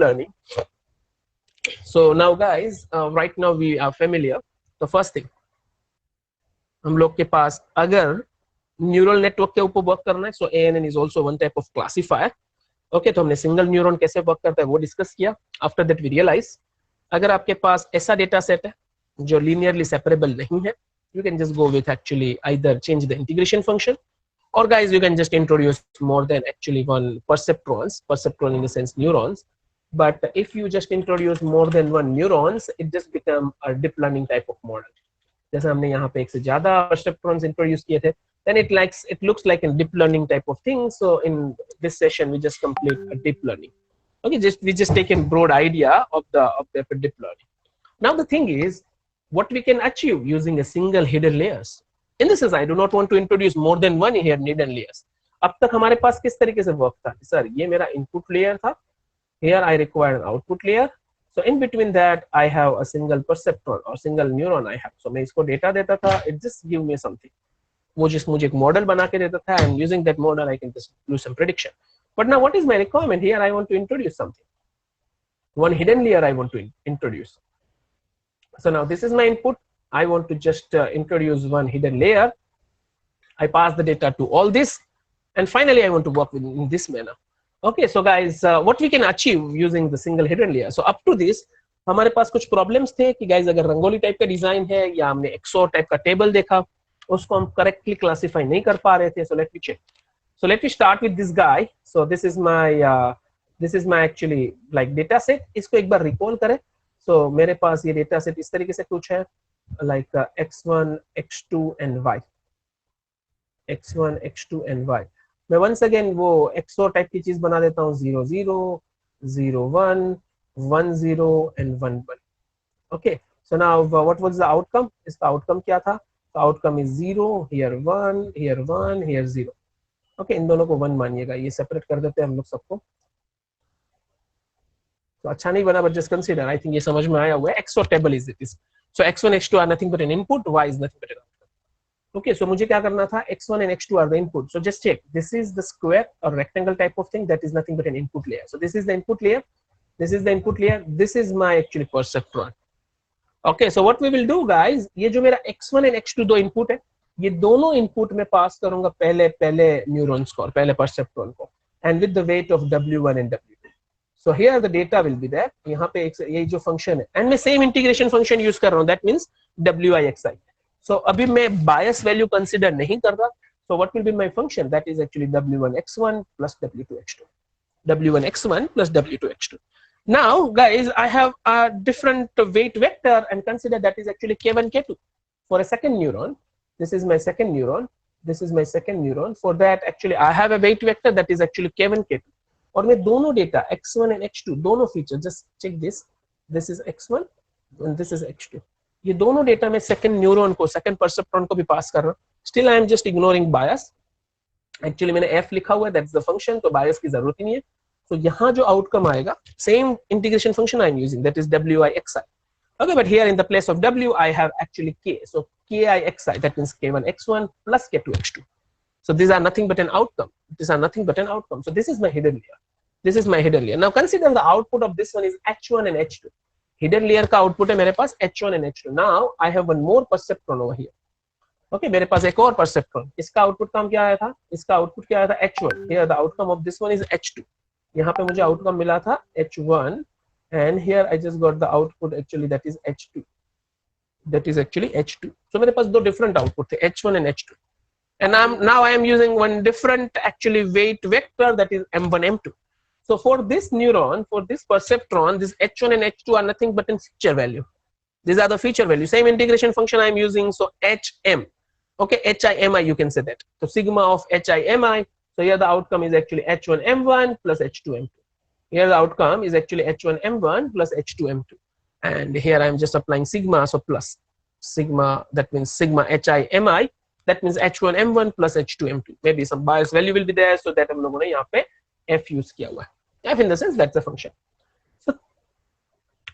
learning. So now guys, right now we are familiar. The first thing, हम लोग के पास अगर न्यूरल नेटवर्क के ऊपर वर्क करना है, सो ANN is also one type of classifier. Okay, तो हमने सिंगल न्यूरॉन कैसे वर्क करता है वो डिस्कस किया. आफ्टर दैट वी रियलाइज अगर आपके पास ऐसा डेटा सेट है जो लीनियरली सेपरेबल नहीं है, you can just go with actually either change the integration function, or guys you can just introduce more than actually one perceptron in the sense neurons. But if you just introduce more than one neurons, it just become a deep learning type of model. जैसे हमने यहाँ पे एक से ज्यादा perceptrons introduce किए थे, then it looks like a deep learning type of thing. So in this session we just complete a deep learning. Okay, we just take a broad idea of the deep learning. Now the thing is, what we can achieve using a single hidden layers. In this case, I do not want to introduce more than one here hidden layers. अब तक हमारे पास किस तरीके से work था? Sir ये मेरा input layer था. Here I require an output layer. So in between that I have a single perceptron or single neuron I have. So मैं इसको डेटा देता था, it just give me something. वो जिस मुझे एक मॉडल बना के देता था, and using that model I can just do some prediction. But now what is my requirement? Here I want to introduce something. One hidden layer I want to introduce. So now this is my input. I want to just introduce one hidden layer. I pass the data to all this, and finally I want to work in this manner. Okay, so guys, what we can achieve using the single hidden layer. So up to this, हमारे पास कुछ problems थे कि guys अगर rangoli type का design है या हमने XOR type का टेबल देखा, उसको हम करेक्टली क्लासिफाई नहीं कर पा रहे थे. So let me check. So let me start with this guy. So this is my actually like data set. इसको एक बार recall करें. So मेरे पास ये डेटा सेट इस तरीके से कुछ है, like x1, x2 and y. x1, x2 and y. मैं once again वो XOR टाइप की चीज बना देता हूँ, 0 0 0 1 1 0 and 1 1. Okay, so now what was the outcome? इसका आउटकम क्या था? The outcome is 0, here 1, here 1, here 0. Okay, इन दोनों को 1 मानिएगा. ये सेपरेट कर देते हैं हम लोग सबको. तो अच्छा नहीं बना, but just consider. I think ये समझ में आया हुआ है. XOR table is it is. So x1, x2 are nothing but an input. Y is nothing but an output. Okay, so मुझे क्या करना था? x1 and x2 are the input. So just check. This is the square or rectangle type of thing. That is nothing but an input layer. So this is the input layer. This is the input layer. This is my actually perceptron. Okay, so what we will do, guys? ये जो मेरा x1 and x2 दो input है, ये दोनों input में पास करूँगा पहले neurons को और पहले perceptron को, and with the weight of w1 and w2. So here the data will be there. यहाँ पे ये जो function है, and मैं same integration function use कर रहा हूँ. That means wixi. So अभी मैं bias value consider नहीं कर रहा. So what will be my function? That is actually w1x1 plus w2x2. w1x1 plus w2x2. Now guys, I have a different weight vector, and consider that is actually k1 k2 for a second neuron. This is my second neuron. This is my second neuron. For that actually I have a weight vector that is actually k1 k2. और मैं दोनों data x1 and x2 दोनों feature, just check this is x1 and this is x2. ये दोनों data में second neuron को, second perceptron को भी पास कर रहा हूँ. Still I am just ignoring bias. Actually मैंने f लिखा हुआ है, दैट्स द फंक्शन, तो बायस की जरूरत ही नहीं है. तो यहाँ जो आउटकम आएगा, same integration function I am using, that is wixi. Okay, but here in the place of w I have actually k. So kixi, that means k1 x1 plus k2 x2. So these are nothing but an outcome. These are nothing but an outcome. So this is my hidden layer. This is my hidden layer. Now consider the output of this one is h1 and h2. Hidden layer का output है मेरे पास h1 and h2. Now I have one more perceptron over here. Okay, मेरे पास एक और perceptron. इसका output काम क्या आया था? इसका output क्या आया था? h1. Here the outcome of this one is h2. यहाँ पे मुझे outcome मिला था h1, and here I just got the output actually that is h2. That is actually h2. So मेरे पास दो different output थे, h1 and h2. And now I am using one different actually weight vector, that is m1 m2. So for this neuron, for this perceptron, this h1 and h2 are nothing but in feature value. These are the feature value. Same integration function I am using. So hm, okay, himi you can say that. So sigma of himi. So here the outcome is actually h1 m1 plus h2 m2. Here the outcome is actually h1 m1 plus h2 m2. And here I am just applying sigma, so plus sigma, that means sigma himi. That means h1 m1 plus h2 m2. Maybe some bias value will be there, so that हम लोगों ने यहाँ पे f use किया हुआ है. F in the sense that's a function. So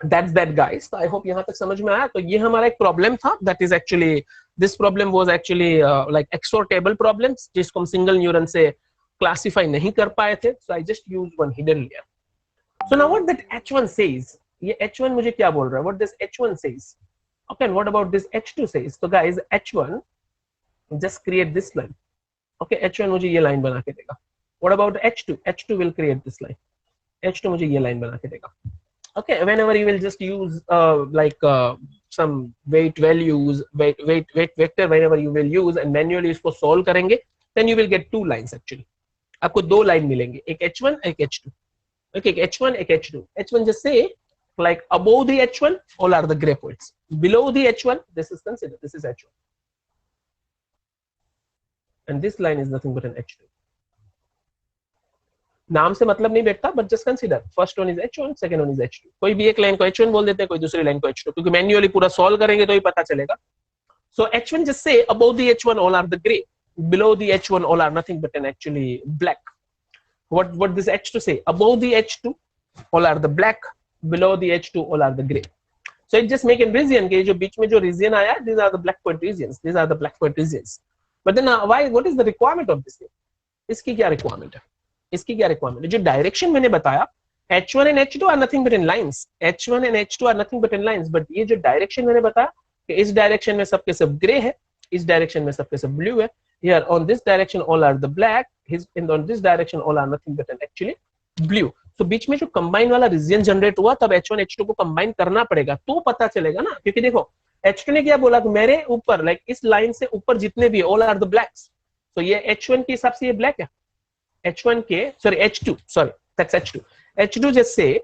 that's that, guys. So I hope यहाँ तक समझ में आया. तो ये हमारा एक problem था. That is actually, this problem was actually like XOR table problems, जिसको हम single neuron से classify नहीं कर पाए थे. So I just used one hidden layer. So now what that H1 says, ये H1 मुझे क्या बोल रहा है? What this H1 says? Okay, and what about this H2 says? So guys, H1 just create this line. Okay, H1 मुझे ये line बना के देगा. What about H2? H2 will create this line. H2 मुझे ये line बना के देगा. Okay, whenever you will just use some weight values, weight vector, whenever you will use and manually इसको solve करेंगे, then you will get two lines actually. आपको दो line मिलेंगे, एक H1 एक H2. Okay, एक H1 एक H2. H1 just say like above the H1 all are the gray points. Below the H1 this is considered, this is H1. And this line is nothing but an H2. नाम से मतलब नहीं बैठता, but just consider first one is H1, second one is H2. कोई भी एक line को H1 बोल देते हैं, कोई दूसरी लाइन को H2, क्योंकि मैन्युअली पूरा सॉल्व करेंगे तो ही पता चलेगा. So H1 just say above the H1 all are the gray, below the H1 all are nothing but an actually black. What this H2 say? Above the H2 all are the black, below the H2 all are the gray. So it just make a region कि जो बीच में जो region आया, these are the black point regions. These are the black point regions. But then why? What is the requirement of this thing? इसकी क्या requirement है? इसकी क्या requirement है? जो direction मैंने बताया, H1 and H2 are nothing but in lines. H1 and H2 are nothing but in lines. But ये जो direction मैंने बताया कि इस direction में सबके सब gray है, इस direction में सबके सब blue है. Here on this direction all are the black. On this direction all are nothing but an actually blue. So बीच में जो combine वाला region generate हुआ, तब H1 H2 को combine करना पड़ेगा, तो पता चलेगा ना. क्योंकि देखो H2 ने क्या बोला कि मेरे ऊपर like इस line से ऊपर जितने भी all are the blacks. So ये H1 के हिसाब से ये black है. H1 के H2 sorry that's H2. H2 just say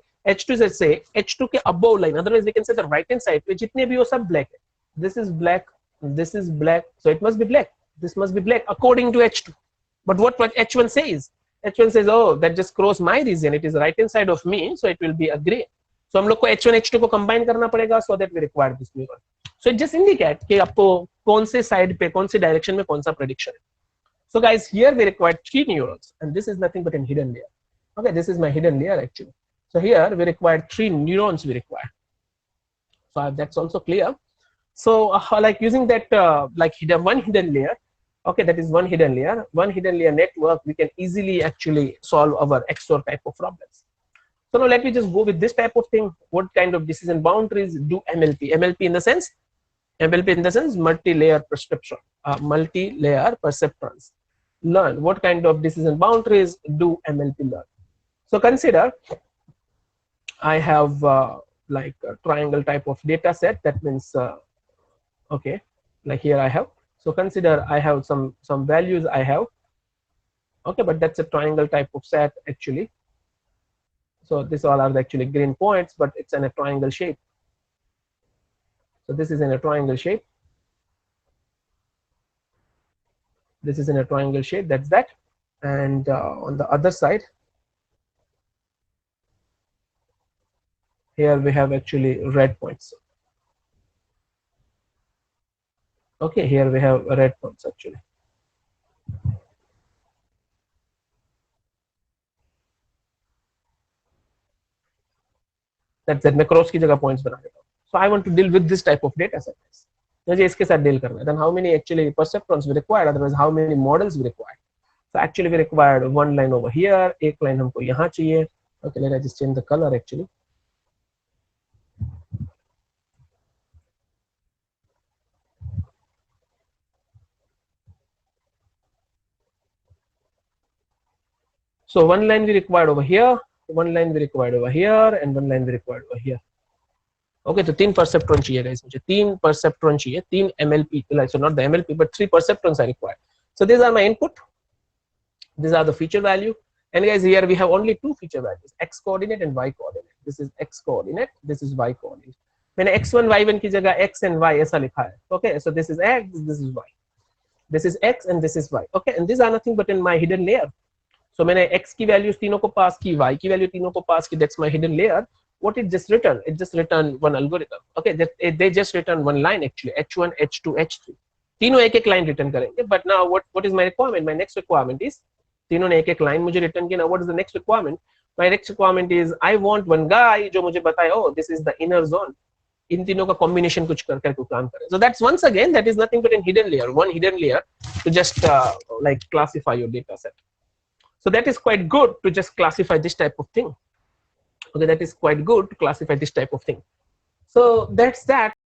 H2 के above line, otherwise we can say the right hand side पे जितने भी वो सब black है. This is black, this is black, so it must be black. This must be black according to H2. But what H1 says? H1 says, oh, that just cross my region. It is right hand side of me, so it will be a gray. So हम लोग को H1 H2 को combine करना पड़ेगा, so that we require this neuron. So it just indicate कि आपको कौन से side पे, कौन से direction में कौन सा prediction है. So guys, here we require 3 neurons, and this is nothing but a hidden layer. Okay, this is my hidden layer actually. So here we require 3 neurons. We require. So that's also clear. So like using that like one hidden layer. Okay, that is one hidden layer. One hidden layer network, we can easily actually solve our XOR type of problems. So now let me just go with this type of thing. What kind of decision boundaries do MLP? MLP in the sense multi-layer perceptron. Multi-layer perceptrons learn. What kind of decision boundaries do MLP learn? So consider I have like a triangle type of data set. That means okay, like here I have. So consider I have some values I have. Okay, but that's a triangle type of set actually. So this all are actually green points, but it's in a triangle shape. So this is in a triangle shape. This is in a triangle shape. That's that. And on the other side, here we have actually red points. Okay, here we have red points actually. That's that. मैं cross की जगह points बना देता हूँ. So I want to deal with this type of data set. मुझे इसके साथ deal करना है. Then how many actually perceptrons we require? Otherwise, how many models we require? So actually we required one line over here. एक line हमको यहाँ चाहिए. Okay, let I just change the color actually. So one line we required over here, one line we required over here, and one line we required over here. Okay, तो 3 perceptron चाहिए guys. मुझे 3 perceptron चाहिए, 3 MLP. So not the MLP, but 3 perceptrons are required. So these are my input. These are the feature value. And guys, here we have only 2 feature values: x coordinate and y coordinate. This is x coordinate. This is y coordinate. मैंने x1 y1 की जगह x and y ऐसा लिखा है. Okay, so this is x, this is y. This is x and this is y. Okay, and these are nothing but in my hidden layer. So मैंने x की values तीनों को pass की, y की value तीनों को pass की. That's my hidden layer. What it just return? It just return one algorithm. Okay, they just return one line actually. H1, H2, H3. तीनों एक line return करेंगे. But now what is my requirement? My next requirement is तीनों ने एक line मुझे return किया. Now what is the next requirement? My next requirement is I want one guy जो मुझे बताए, oh, this is the inner zone. इन तीनों का combination कुछ करके कुछ काम करे. So that's once again that is nothing but a hidden layer. One hidden layer to just like classify your data set. So that is quite good to just classify this type of thing. Okay, that is quite good to classify this type of thing. So that's that.